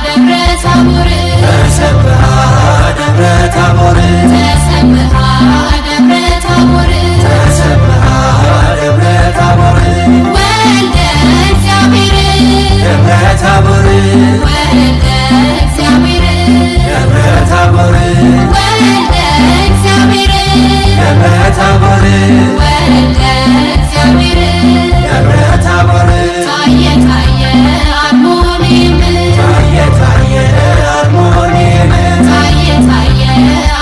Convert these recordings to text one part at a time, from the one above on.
ደብረ ታቦር ተሰብሐ ደብረ ታቦር ተሰብሐ ደብረ ታቦር ተሰብሐ ደብረ ታቦር ወልደ እግዚአብሔር ደብረ ታቦር ወልደ እግዚአብሔር ደብረ ታቦር ወልደ እግዚአብሔር ደብረ ታቦር ወልደ እግዚአብሔር ደብረ ታቦር ታየ ታየ አርሞኒም ታየ ታየ አርሞኒየም ታየ ታየ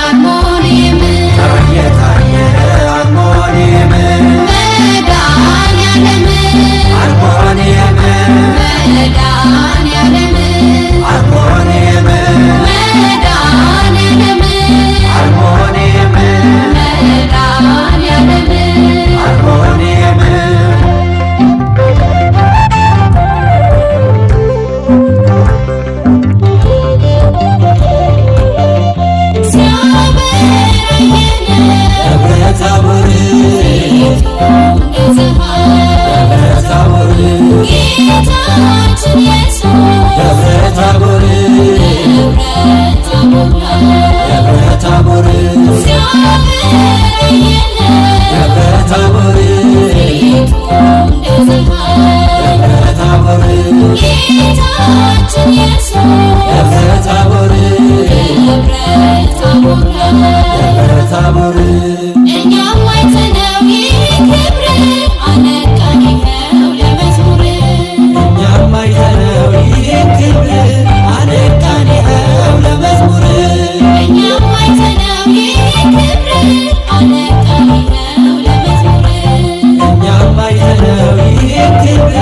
አርሞኒም ታየ ታየ አርሞኒየም መድኃኒዓለም አርሞኒየም መድኃኒዓለም አርሞኒየም መድኃኒዓለም አርሞኒየም መድኃኒዓለም አርሞኒየም ደብረ ታቦር ደብረ ታቦር ጌታችን ኢየሱስ ደብረ ታቦር ደብረ ታቦር ደብረ ታቦር ደብረ ታቦር ጌታችን ኢየሱስ ደብረ ታቦር ደብረ ታቦር እኛም አይተነው ይህ ክብር አነቃን ይኸው ለመዝሙር እኛም አይተነው ይህን ክብር አነቃን ይኸው ለመዝሙር እኛም አይተነው ይህ ክብር አነቃን ይኸው ለመዝሙር እኛም አይተነው ይህን ክብር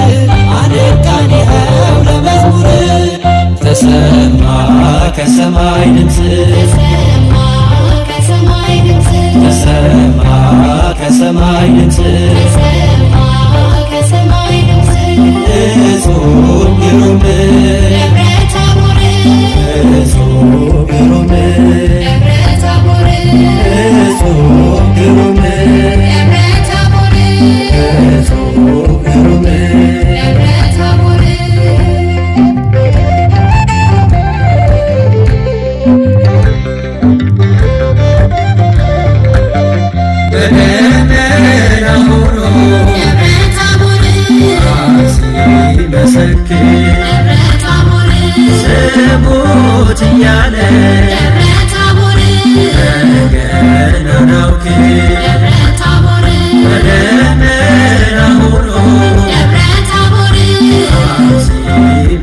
አነቃን ይኸው ለመዝሙር ተሰማ ከሰማይ ድምፅ ተሰማ ከሰማይ ድምፅ ተሰማ ከሰማይ ድምፅ ተሰማ ከሰማይ ድምፅ እጹብ ግሩም ደብረ ታቦር እጹብ ግሩም ደብረ ታቦር እጹብ ግሩም ደብረ ታቦር እጹብ ግሩም ደብረ ታቦር በደመና ሆኖ ደብረ ታቦር ሲመሰክር ደብረ ታቦር ስሙት እያለ ደብረ ታቦር በገናናው ክብር